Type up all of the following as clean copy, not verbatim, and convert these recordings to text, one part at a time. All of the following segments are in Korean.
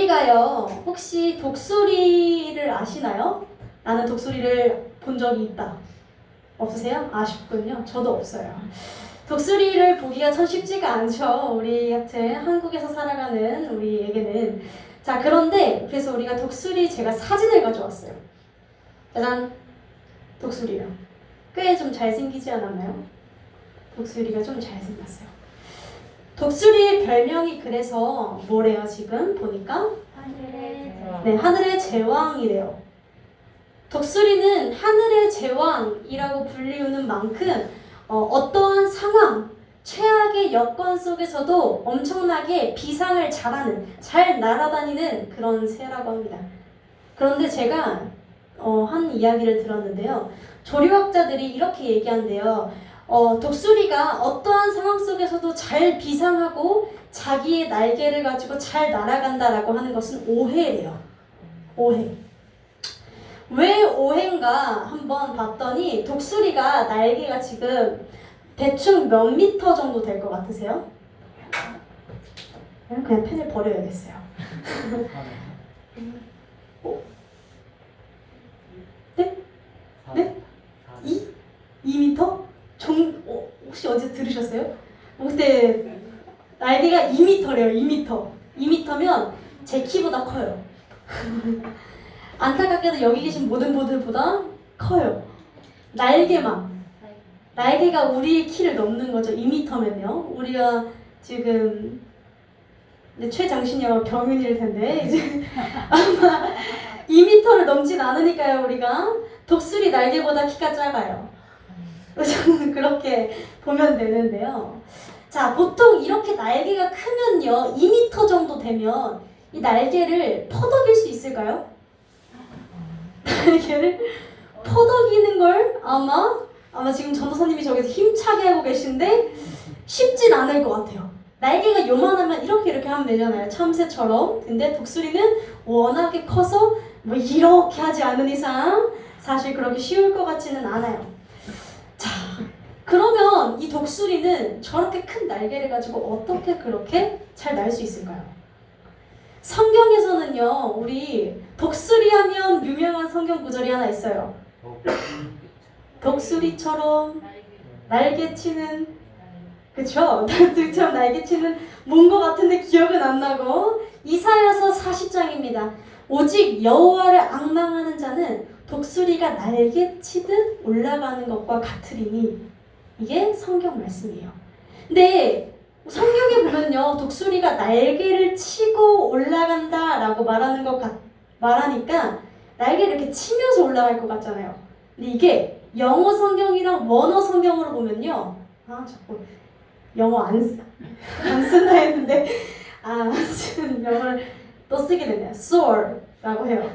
우리가요, 혹시 독수리를 아시나요? 나는 독수리를 본 적이 있다. 없으세요? 아쉽군요. 저도 없어요. 독수리를 보기가 참 쉽지가 않죠. 우리 같은 한국에서 살아가는 우리에게는. 자, 그런데 그래서 우리가 독수리 제가 사진을 가져왔어요. 짜잔! 독수리요. 꽤 좀 잘생기지 않았나요? 독수리가 좀 잘생겼어요. 독수리의 별명이 그래서 뭐래요, 지금 보니까? 하늘의 제왕. 네, 하늘의 제왕이래요. 독수리는 하늘의 제왕이라고 불리우는 만큼 어떠한 상황, 최악의 여건 속에서도 엄청나게 비상을 잘하는, 잘 날아다니는 그런 새라고 합니다. 그런데 제가 한 이야기를 들었는데요. 조류학자들이 이렇게 얘기한대요. 독수리가 어떠한 상황 속에서도 잘 비상하고 자기의 날개를 가지고 잘 날아간다라고 하는 것은 오해래요. 오해. 왜 오해인가 한번 봤더니 독수리가 날개가 지금 대충 몇 미터 정도 될 것 같으세요? 그냥 펜을 버려야겠어요. 네? 네? 2미터? 혹시 어디서 들으셨어요? 그때 날개가 2미터래요. 2미터. 2미터면 제 키보다 커요. 안타깝게도 여기 계신 모든 분들보다 커요. 날개만. 날개가 우리의 키를 넘는 거죠. 2미터면요. 우리가 지금 최장신이 아마 병윤일 텐데 이제 아마 2미터를 넘진 않으니까요. 우리가 독수리 날개보다 키가 작아요. 저는 그렇게 보면 되는데요. 자, 보통 이렇게 날개가 크면요, 2미터 정도 되면 이 날개를 퍼덕일 수 있을까요? 날개를 퍼덕이는 걸 아마 지금 전도사님이 저기서 힘차게 하고 계신데 쉽진 않을 것 같아요. 날개가 요만하면 이렇게 하면 되잖아요. 참새처럼. 근데 독수리는 워낙에 커서 뭐 이렇게 하지 않은 이상 사실 그렇게 쉬울 것 같지는 않아요. 자, 그러면 이 독수리는 저렇게 큰 날개를 가지고 어떻게 그렇게 잘 날 수 있을까요? 성경에서는요, 우리 독수리 하면 유명한 성경 구절이 하나 있어요. 독수리처럼 날개치는, 그쵸? 독수리처럼 날개치는 뭔 것 같은데 기억은 안 나고, 이사야서 40장입니다. 오직 여호와를 앙망하는 자는 독수리가 날개치듯 올라가는 것과 같으리니, 이게 성경 말씀이에요. 근데 성경에 보면요, 독수리가 날개를 치고 올라간다 라고 말하니까 날개를 이렇게 치면서 올라갈 것 같잖아요. 근데 이게 영어 성경이랑 원어 성경으로 보면요, 자꾸 영어 안 쓴다 했는데 지금 영어를 또 쓰게 되네요. soar라고 해요.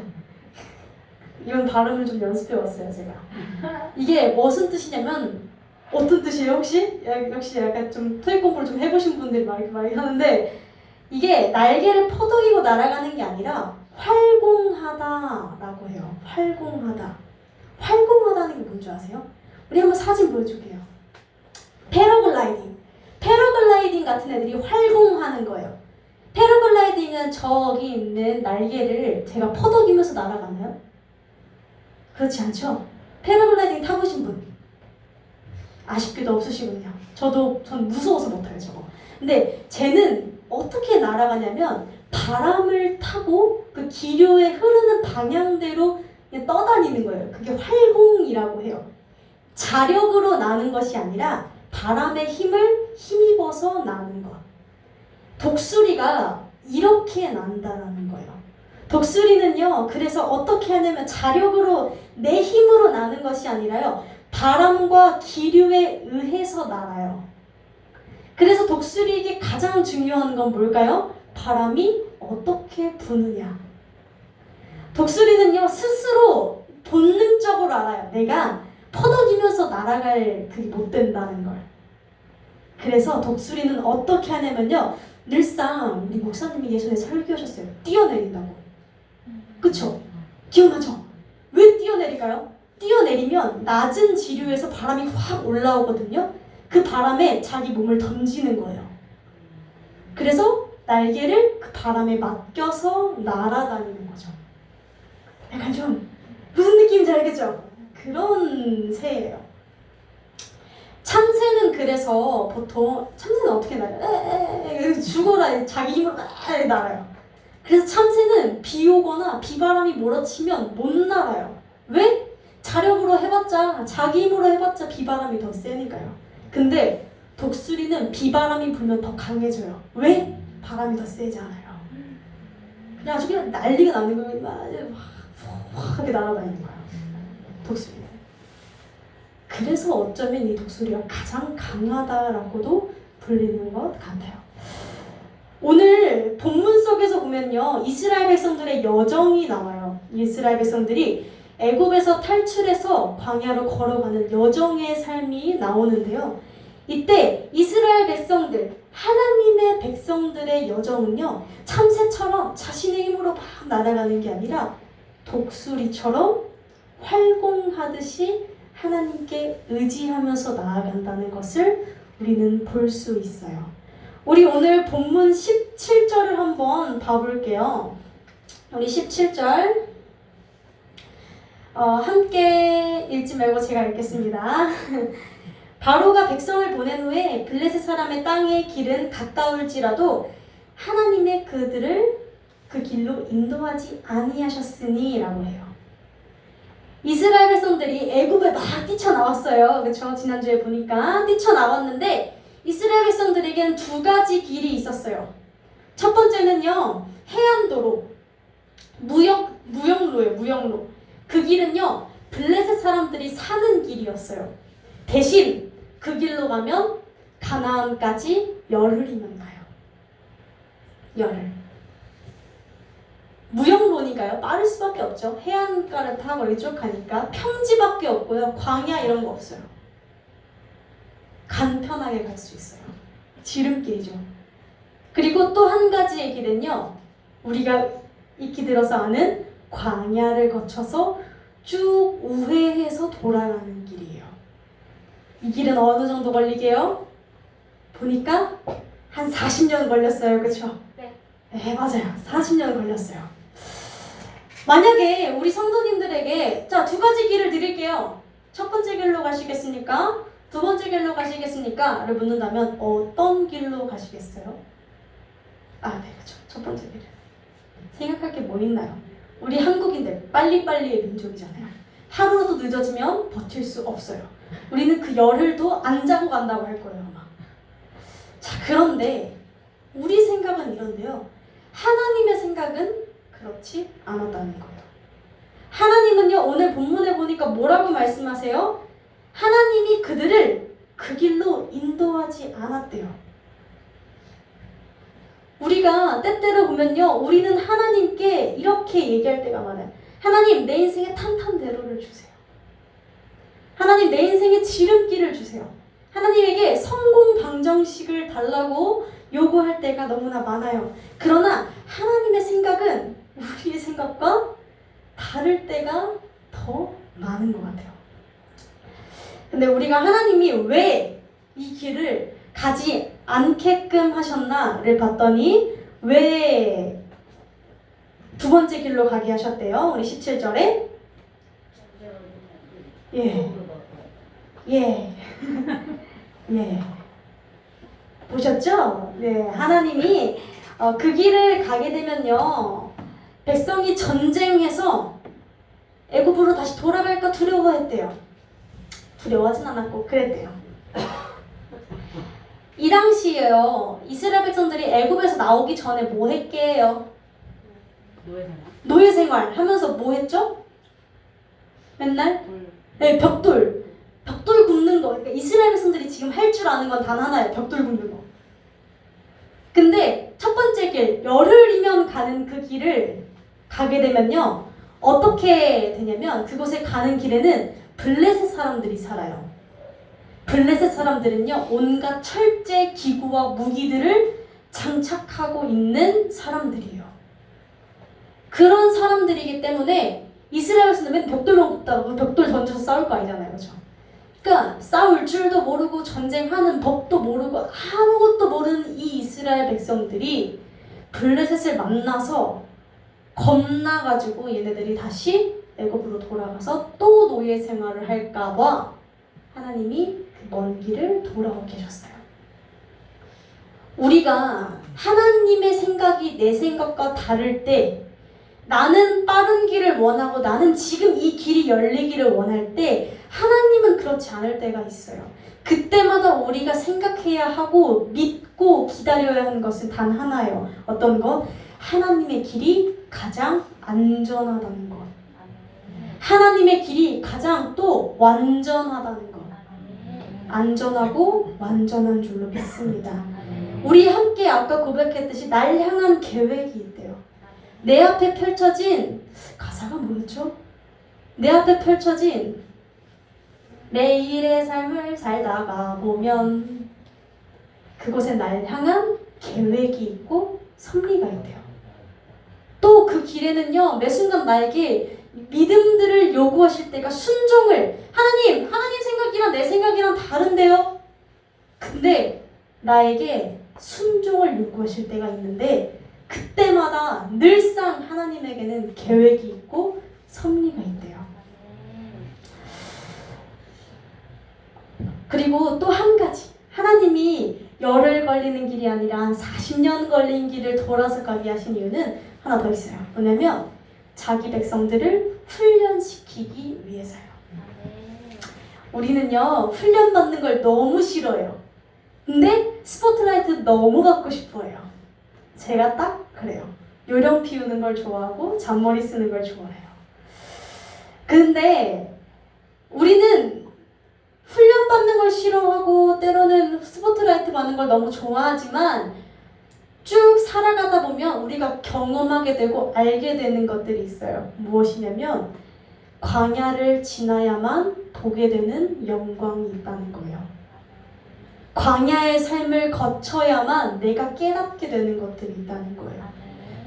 이건 발음을 좀 연습해 왔어요, 제가. 이게 무슨 뜻이냐면, 어떤 뜻이에요, 혹시? 역시 약간 좀 토익 공부를 좀 해보신 분들이 많이 하는데, 이게 날개를 퍼덕이고 날아가는 게 아니라 활공하다라고 해요. 활공하다. 활공하다는 게 뭔지 아세요? 우리 한번 사진 보여줄게요. 패러글라이딩. 패러글라이딩 같은 애들이 활공하는 거예요. 패러글라이딩은 저기 있는 날개를 제가 퍼덕이면서 날아가나요? 그렇지 않죠? 패러글라이딩 타보신 분? 아쉽게도 없으시군요. 전 무서워서 못해요, 저거. 근데 쟤는 어떻게 날아가냐면 바람을 타고 그 기류의 흐르는 방향대로 그냥 떠다니는 거예요. 그게 활공이라고 해요. 자력으로 나는 것이 아니라 바람의 힘을 힘입어서 나는 것. 독수리가 이렇게 난다라는 거예요. 독수리는요, 그래서 어떻게 하냐면 자력으로 내 힘으로 나는 것이 아니라요, 바람과 기류에 의해서 날아요. 그래서 독수리에게 가장 중요한 건 뭘까요? 바람이 어떻게 부느냐. 독수리는요, 스스로 본능적으로 알아요. 내가 퍼덕이면서 날아갈 그게 못 된다는 걸. 그래서 독수리는 어떻게 하냐면요, 늘상 우리 목사님이 예전에 설교하셨어요. 뛰어내린다고. 그쵸? 기억나죠? 왜 뛰어내릴까요? 뛰어내리면 낮은 지류에서 바람이 확 올라오거든요. 그 바람에 자기 몸을 던지는 거예요. 그래서 날개를 그 바람에 맡겨서 날아다니는 거죠. 약간 좀 무슨 느낌인지 알겠죠? 그런 새예요. 참새는 그래서 보통 참새는 어떻게 날아요? 죽어라 자기 힘으로 날아요. 그래서 참새는 비 오거나 비바람이 몰아치면 못 날아요. 왜? 자력으로 해봤자 자기 힘으로 해봤자 비바람이 더 세니까요. 근데 독수리는 비바람이 불면 더 강해져요. 왜? 바람이 더 세잖아요. 그냥 아주 그냥 난리가 나는 거예요. 막 하게 날아다니는 거예요. 독수리는. 그래서 어쩌면 이 독수리가 가장 강하다라고도 불리는 것 같아요. 오늘 본문 속에서 보면요, 이스라엘 백성들의 여정이 나와요. 이스라엘 백성들이 애굽에서 탈출해서 광야로 걸어가는 여정의 삶이 나오는데요. 이때 이스라엘 백성들, 하나님의 백성들의 여정은요, 참새처럼 자신의 힘으로 막 날아가는 게 아니라 독수리처럼 활공하듯이 하나님께 의지하면서 나아간다는 것을 우리는 볼 수 있어요. 우리 오늘 본문 17절을 한번 봐볼게요. 우리 17절 함께 읽지 말고 제가 읽겠습니다. 바로가 백성을 보낸 후에 블레셋 사람의 땅의 길은 가까울지라도 하나님의 그들을 그 길로 인도하지 아니하셨으니 라고 해요. 이스라엘 백성들이 애굽에 막 뛰쳐나왔어요. 그렇죠? 지난주에 보니까 뛰쳐나왔는데 이스라엘 백성들에게는 두 가지 길이 있었어요. 첫 번째는요, 해안도로, 무역로예요. 무역로. 그 길은요, 블레셋 사람들이 사는 길이었어요. 대신 그 길로 가면 가나안까지 열흘이면 가요. 열흘. 무역로니까요. 빠를 수밖에 없죠. 해안가를 타고 이렇게 쭉 가니까 평지밖에 없고요. 광야 이런 거 없어요. 간편하게 갈 수 있어요. 지름길이죠. 그리고 또 한 가지의 길은요, 우리가 익히 들어서 아는 광야를 거쳐서 쭉 우회해서 돌아가는 길이에요. 이 길은 어느 정도 걸리게요? 보니까 한 40년 걸렸어요. 그렇죠? 네, 맞아요. 40년 걸렸어요. 만약에 우리 성도님들에게 자, 두 가지 길을 드릴게요. 첫 번째 길로 가시겠습니까? 두 번째 길로 가시겠습니까? 를 묻는다면 어떤 길로 가시겠어요? 네, 그렇죠. 첫 번째 길. 생각할 게 뭐 있나요? 우리 한국인들 빨리빨리의 민족이잖아요. 하루라도 늦어지면 버틸 수 없어요. 우리는 그 열흘도 안 자고 간다고 할 거예요, 아마. 자, 그런데 우리 생각은 이런데요. 하나님의 생각은 그렇지 않았다는 거예요. 하나님은요, 오늘 본문에 보니까 뭐라고 말씀하세요? 하나님이 그들을 그 길로 인도하지 않았대요. 우리가 때때로 보면요, 우리는 하나님께 이렇게 얘기할 때가 많아요. 하나님, 내 인생에 탄탄대로를 주세요. 하나님, 내 인생에 지름길을 주세요. 하나님에게 성공 방정식을 달라고 요구할 때가 너무나 많아요. 그러나 하나님의 생각은 우리의 생각과 다를 때가 더 많은 것 같아요. 근데 우리가 하나님이 왜 이 길을 가지 않게끔 하셨나를 봤더니 왜 두 번째 길로 가게 하셨대요? 우리 17절에 예. 보셨죠? 네, 하나님이 그 길을 가게 되면요, 백성이 전쟁해서 애굽으로 다시 돌아갈까 두려워했대요. 두려워하진 않았고 그랬대요. 이 당시에요, 이스라엘 백성들이 애굽에서 나오기 전에 뭐 했게요? 노예 생활 하면서 뭐 했죠? 맨날? 네, 벽돌 굽는 거. 그러니까 이스라엘 백성들이 지금 할 줄 아는 건 단 하나예요. 벽돌 굽는 거. 근데 첫 번째 길, 열흘이면 가는 그 길을 가게 되면요, 어떻게 되냐면 그곳에 가는 길에는 블레셋 사람들이 살아요. 블레셋 사람들은요, 온갖 철제 기구와 무기들을 장착하고 있는 사람들이에요. 그런 사람들이기 때문에 이스라엘에서는 맨 벽돌만 굽다가 벽돌 던져서 싸울 거 아니잖아요. 그렇죠? 그러니까 싸울 줄도 모르고 전쟁하는 법도 모르고 아무것도 모르는 이 이스라엘 백성들이 블레셋을 만나서 겁나가지고 얘네들이 다시 애굽으로 돌아가서 또 노예 생활을 할까봐 하나님이 그 먼 길을 돌아오게 하셨어요. 우리가 하나님의 생각이 내 생각과 다를 때, 나는 빠른 길을 원하고 나는 지금 이 길이 열리기를 원할 때 하나님은 그렇지 않을 때가 있어요. 그때마다 우리가 생각해야 하고 믿고 기다려야 하는 것은 단 하나예요. 어떤 것? 하나님의 길이 가장 안전하다는 것. 하나님의 길이 가장 또 완전하다는 것. 안전하고 완전한 줄로 믿습니다. 우리 함께 아까 고백했듯이 날 향한 계획이 있대요. 내 앞에 펼쳐진, 가사가 뭐였죠? 내 앞에 펼쳐진 매일의 삶을 살다가 보면 그곳에 날 향한 계획이 있고 섭리가 있대요. 또 그 길에는요, 매 순간 나에게 믿음들을 요구하실 때가 순종을, 하나님 생각이랑 내 생각이랑 다른데요? 근데 나에게 순종을 요구하실 때가 있는데 그때마다 늘상 하나님에게는 계획이 있고 섭리가 있대요. 그리고 또 한 가지, 하나님이 열흘 걸리는 길이 아니라 40년 걸린 길을 돌아서 가게 하신 이유는 하나 더 있어요. 뭐냐면 자기 백성들을 훈련시키기 위해서요. 우리는요, 훈련받는 걸 너무 싫어해요. 근데 스포트라이트 너무 받고 싶어해요. 제가 딱 그래요. 요령 피우는 걸 좋아하고 잔머리 쓰는 걸 좋아해요. 근데 우리는 훈련받는 걸 싫어하고 때로는 스포트라이트 받는 걸 너무 좋아하지만 쭉 살아가다 보면 우리가 경험하게 되고 알게 되는 것들이 있어요. 무엇이냐면 광야를 지나야만 보게 되는 영광이 있다는 거예요. 광야의 삶을 거쳐야만 내가 깨닫게 되는 것들이 있다는 거예요.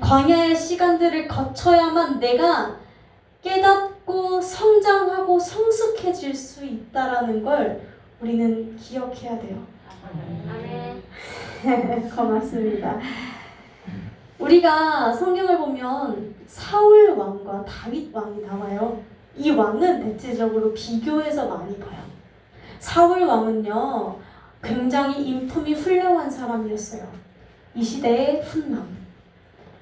광야의 시간들을 거쳐야만 내가 깨닫고 성장하고 성숙해질 수 있다라는 걸 우리는 기억해야 돼요. 고맙습니다. 우리가 성경을 보면 사울 왕과 다윗 왕이 나와요. 이 왕은 대체적으로 비교해서 많이 봐요. 사울 왕은요, 굉장히 인품이 훌륭한 사람이었어요. 이 시대의 훈남,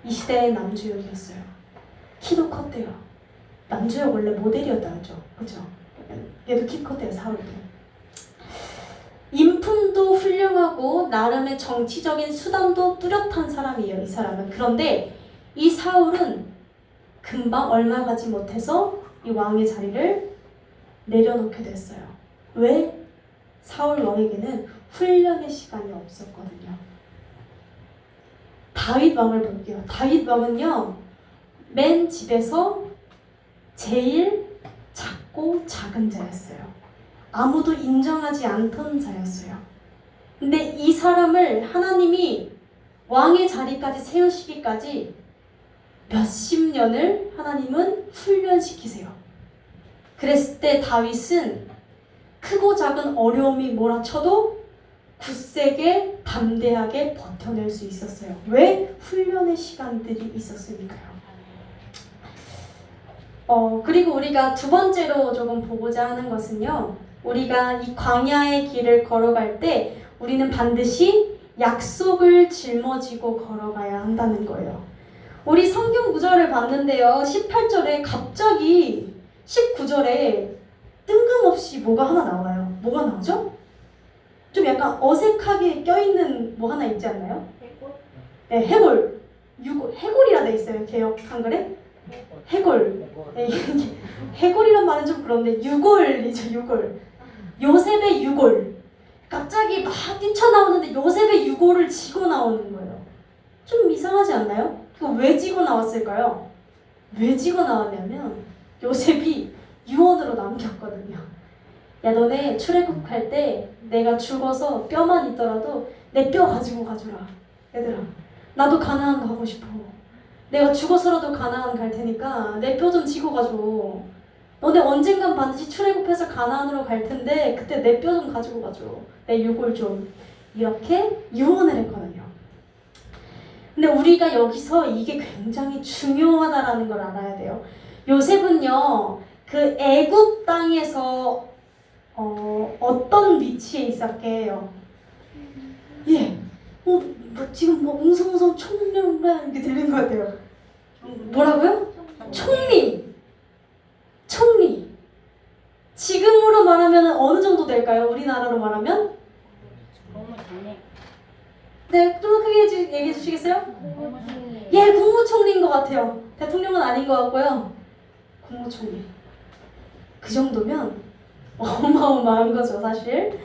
이 시대의 남주역이었어요. 키도 컸대요. 남주역 원래 모델이었다 그죠? 그죠? 얘도 키 컸대요. 사울도. 인품도 훌륭하고 나름의 정치적인 수단도 뚜렷한 사람이에요. 이 사람은. 그런데 이 사울은 금방 얼마 가지 못해서 이 왕의 자리를 내려놓게 됐어요. 왜? 사울 왕에게는 훈련의 시간이 없었거든요. 다윗 왕을 볼게요. 다윗 왕은요, 맨 집에서 제일 작고 작은 자였어요. 아무도 인정하지 않던 자였어요. 근데 이 사람을 하나님이 왕의 자리까지 세우시기까지 몇십 년을 하나님은 훈련시키세요. 그랬을 때 다윗은 크고 작은 어려움이 몰아쳐도 굳세게 담대하게 버텨낼 수 있었어요. 왜? 훈련의 시간들이 있었으니까요. 그리고 우리가 두 번째로 조금 보고자 하는 것은요, 우리가 이 광야의 길을 걸어갈 때 우리는 반드시 약속을 짊어지고 걸어가야 한다는 거예요. 우리 성경 구절을 봤는데요, 18절에 갑자기 19절에 뜬금없이 뭐가 하나 나와요. 뭐가 나오죠? 좀 약간 어색하게 껴있는 뭐 하나 있지 않나요? 해골? 네, 해골. 해골이라 돼 있어요. 개역 한글에. 해골. 네, 해골이란 말은 좀 그런데 유골이죠. 유골. 요셉의 유골. 갑자기 막 뛰쳐나오는데 요셉의 유골을 지고 나오는 거예요. 좀 이상하지 않나요? 그거 왜 지고 나왔을까요? 왜 지고 나왔냐면 요셉이 유언으로 남겼거든요. 야, 너네 출애굽할 때 내가 죽어서 뼈만 있더라도 내 뼈 가지고 가주라. 얘들아, 나도 가나안 가고 싶어. 내가 죽어서라도 가나안 갈 테니까 내 뼈 좀 지고 가줘. 너네 언젠간 반드시 출애굽해서 가나안으로 갈 텐데 그때 내 뼈 좀 가지고 가줘. 내 유골 좀. 이렇게 유언을 했거든요. 근데 우리가 여기서 이게 굉장히 중요하다라는 걸 알아야 돼요. 요셉은요, 그 애굽 땅에서 어떤 위치에 있었게요? 예, 뭐 지금 뭐 웅성웅성 총리만 이렇게 들린 것 같아요. 뭐라고요? 총리. 총리. 지금으로 말하면 어느 정도 될까요? 우리나라로 말하면? 네, 좀 크게 얘기해 주시겠어요? 예, 국무총리인 것 같아요. 대통령은 아닌 것 같고요. 국무총리. 그 정도면 어마어마한 거죠, 사실.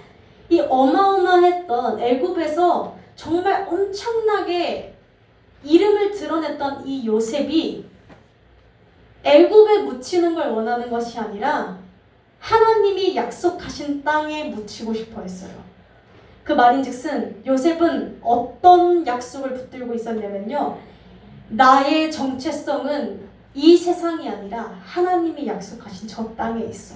이 어마어마했던 애굽에서 정말 엄청나게 이름을 드러냈던 이 요셉이 애굽에 묻히는 걸 원하는 것이 아니라 하나님이 약속하신 땅에 묻히고 싶어 했어요. 그 말인즉슨 요셉은 어떤 약속을 붙들고 있었냐면요, 나의 정체성은 이 세상이 아니라 하나님이 약속하신 저 땅에 있어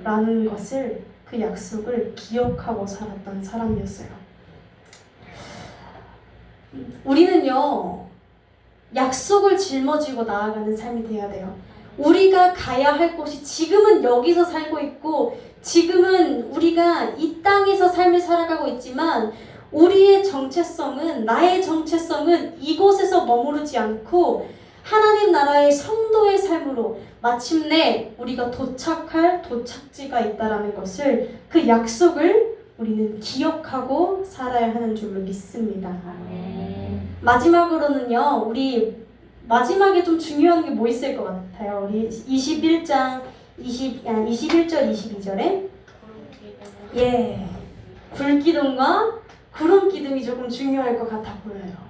라는 것을, 그 약속을 기억하고 살았던 사람이었어요. 우리는요, 약속을 짊어지고 나아가는 삶이 돼야 돼요. 우리가 가야 할 곳이 지금은 여기서 살고 있고 지금은 우리가 이 땅에서 삶을 살아가고 있지만 우리의 정체성은, 나의 정체성은 이곳에서 머무르지 않고 하나님 나라의 성도의 삶으로 마침내 우리가 도착할 도착지가 있다라는 것을, 그 약속을 우리는 기억하고 살아야 하는 줄로 믿습니다. 마지막으로는요, 우리 마지막에 좀 중요한 게 뭐 있을 것 같아요? 우리 21절 22절에 예, 불기둥과 구름기둥이 조금 중요할 것 같아 보여요.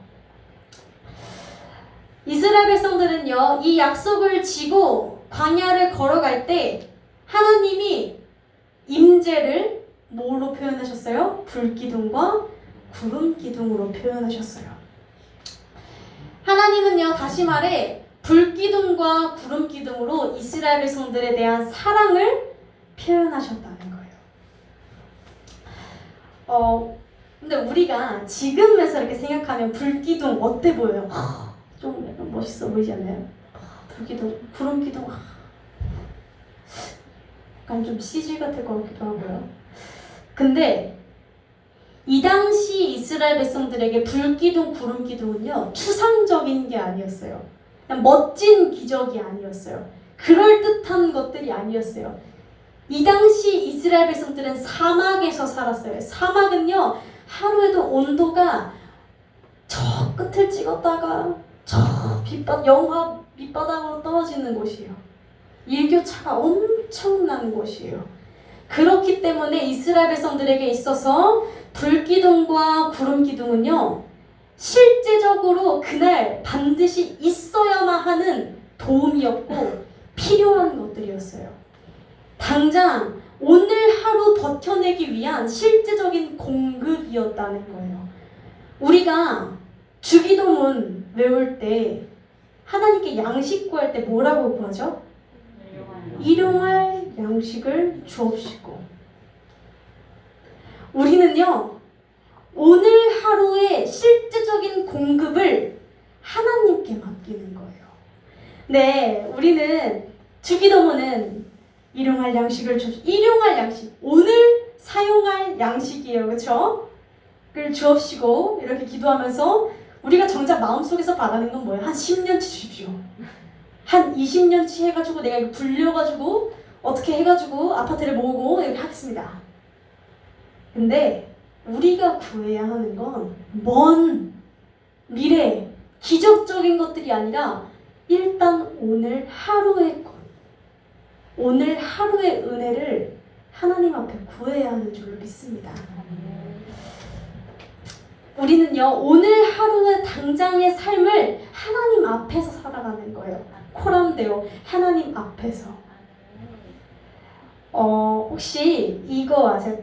이스라엘 백성들은요, 이 약속을 지고 광야를 걸어갈 때 하나님이 임재를 뭐로 표현하셨어요? 불기둥과 구름기둥으로 표현하셨어요. 하나님은요, 다시 말해 불기둥과 구름기둥으로 이스라엘 백성들에 대한 사랑을 표현하셨다는 거예요. 근데 우리가 지금에서 이렇게 생각하면 불기둥 어때 보여요? 좀 약간 멋있어 보이지 않나요? 불기둥, 구름기둥, 약간 좀 CG 같을 것 같기도 하고요. 근데 이 당시 이스라엘 백성들에게 불기둥, 구름기둥은요, 추상적인 게 아니었어요. 그냥 멋진 기적이 아니었어요. 그럴듯한 것들이 아니었어요. 이 당시 이스라엘 백성들은 사막에서 살았어요. 사막은요, 하루에도 온도가 저 끝을 찍었다가 저 영하 밑바닥으로 떨어지는 곳이에요. 일교차가 엄청난 곳이에요. 그렇기 때문에 이스라엘 백성들에게 있어서 불기둥과 구름기둥은요, 실제적으로 그날 반드시 있어야만 하는 도움이었고 필요한 것들이었어요. 당장 오늘 하루 버텨내기 위한 실제적인 공급이었다는 거예요. 우리가 주기도문 외울 때 하나님께 양식 구할 때 뭐라고 구하죠? 일용할 양식을 주옵시고. 우리는요, 오늘 하루의 실제적인 공급을 하나님께 맡기는 거예요. 네, 우리는 주기도문은 일용할 양식을 일용할 양식, 오늘 사용할 양식이에요. 그렇죠? 를 주옵시고 이렇게 기도하면서 우리가 정작 마음속에서 바라는 건 뭐예요? 한 10년치 주십시오. 한 20년치 해가지고 내가 이거 불려가지고 어떻게 해가지고 아파트를 모으고 이렇게 하겠습니다. 근데 우리가 구해야 하는 건 먼 미래, 기적적인 것들이 아니라 일단 오늘 하루의 것, 오늘 하루의 은혜를 하나님 앞에 구해야 하는 줄로 믿습니다. 우리는요, 오늘 하루의 당장의 삶을 하나님 앞에서 살아가는 거예요. 코람데오, 하나님 앞에서. 혹시 이거 아세요?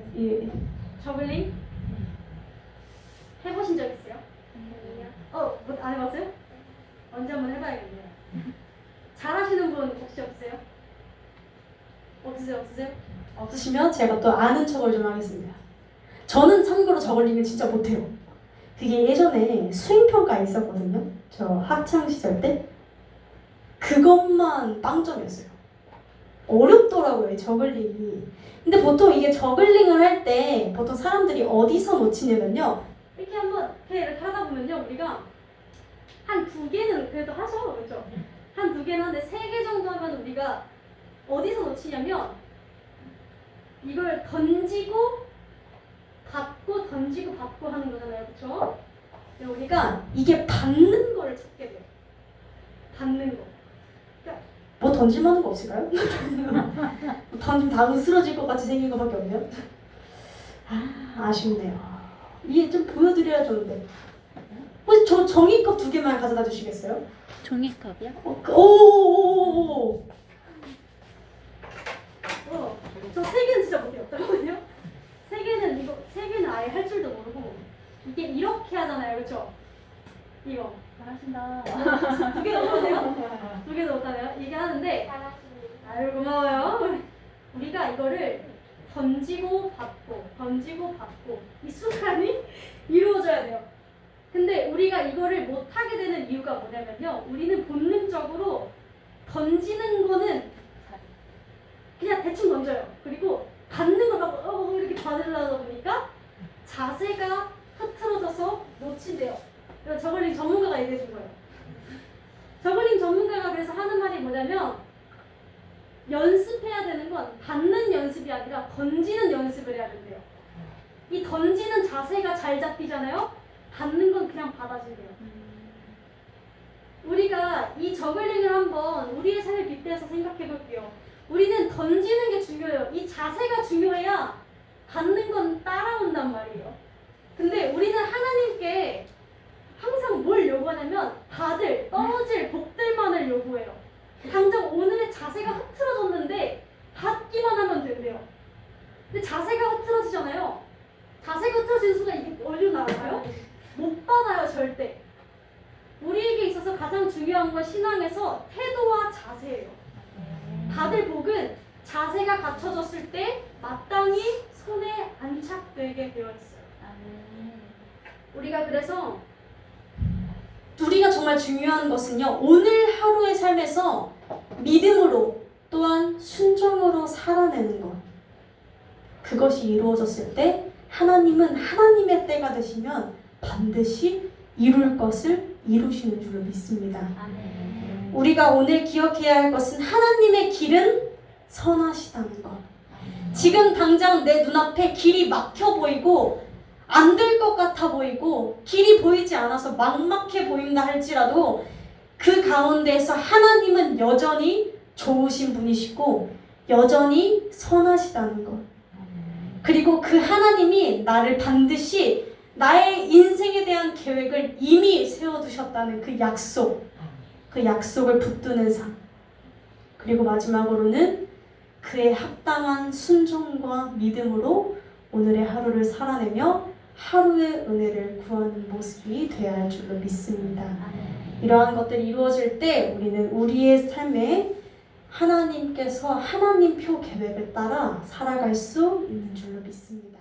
저글링? 해보신 적 있어요? 뭐 안 해봤어요? 언제 한번 해봐야겠네요. 잘하시는 분 혹시 없으세요? 없으세요? 없으시면 제가 또 아는 척을 좀 하겠습니다. 저는 참고로 저글링을 진짜 못해요. 그게 예전에 수행평가 있었거든요. 저 학창 시절 때. 그것만 빵점이었어요. 어렵더라고요, 이 저글링이. 근데 보통 이게 저글링을 할 때 보통 사람들이 어디서 놓치냐면요. 이렇게 한번 이렇게 하다 보면요. 우리가 한 2개는 그래도 하죠. 그렇죠? 한 2개는 하는데 3개 정도 하면 우리가 어디서 놓치냐면 이걸 던지고 받고 던지고 받고 하는 거잖아요. 그렇죠? 우리가 이게 받는 거를 찾게 돼요. 받는 거. 그러니까 뭐 던질만한 거 없을까요? 던지면 다 으스러질 것 같이 생긴 것밖에 없네요. 아쉽네요. 이게 좀 보여드려야 좋은데. 혹시 저 종이컵 2개만 가져다 주시겠어요? 종이컵이요? 오오오오오. 저 3개는 진짜 못해요. 3개는 아예 할 줄도 모르고 이게 이렇게 하잖아요, 그렇죠? 이거 잘하신다. 2개도 못하네요? 2개도 못하네요? 이게 하는데 아유 고마워요. 우리가 이거를 던지고 받고 이 순간이 이루어져야 돼요. 근데 우리가 이거를 못하게 되는 이유가 뭐냐면요. 우리는 본능적으로 던지는 거는 그냥 대충 던져요. 그리고 받는 걸 막 이렇게 받으려다 보니까 자세가 흐트러져서 놓친대요. 그래서 저글링 전문가가 얘기해 준 거예요. 저글링 전문가가 그래서 하는 말이 뭐냐면 연습해야 되는 건 받는 연습이 아니라 던지는 연습을 해야 된대요. 이 던지는 자세가 잘 잡히잖아요. 받는 건 그냥 받아진대요. 우리가 이 저글링을 한번 우리의 삶에 빗대서 생각해 볼게요. 우리는 던지는 게 중요해요. 이 자세가 중요해야 받는 건 따라온단 말이에요. 근데 우리는 하나님께 항상 뭘 요구하냐면 받을, 떨어질 복들만을 요구해요. 당장 오늘의 자세가 흐트러졌는데 받기만 하면 된대요. 근데 자세가 흐트러지잖아요. 자세가 흐트러지는 순간 이게 어디로 나갈까요? 못 받아요, 절대. 우리에게 있어서 가장 중요한 건 신앙에서 태도와 자세예요. 받을 복은 자세가 갖춰졌을 때 마땅히 손에 안착되게 되어 있어요. 우리가 그래서 우리가 정말 중요한 것은요. 오늘 하루의 삶에서 믿음으로 또한 순종으로 살아내는 것. 그것이 이루어졌을 때 하나님은 하나님의 때가 되시면 반드시 이룰 것을 이루시는 줄로 믿습니다. 우리가 오늘 기억해야 할 것은 하나님의 길은 선하시다는 것. 지금 당장 내 눈앞에 길이 막혀 보이고 안 될 것 같아 보이고 길이 보이지 않아서 막막해 보인다 할지라도 그 가운데에서 하나님은 여전히 좋으신 분이시고 여전히 선하시다는 것. 그리고 그 하나님이 나를 반드시 나의 인생에 대한 계획을 이미 세워두셨다는 그 약속, 그 약속을 붙드는 삶. 그리고 마지막으로는 그의 합당한 순종과 믿음으로 오늘의 하루를 살아내며 하루의 은혜를 구하는 모습이 되어야 할 줄로 믿습니다. 이러한 것들이 이루어질 때 우리는 우리의 삶에 하나님께서 하나님표 계획을 따라 살아갈 수 있는 줄로 믿습니다.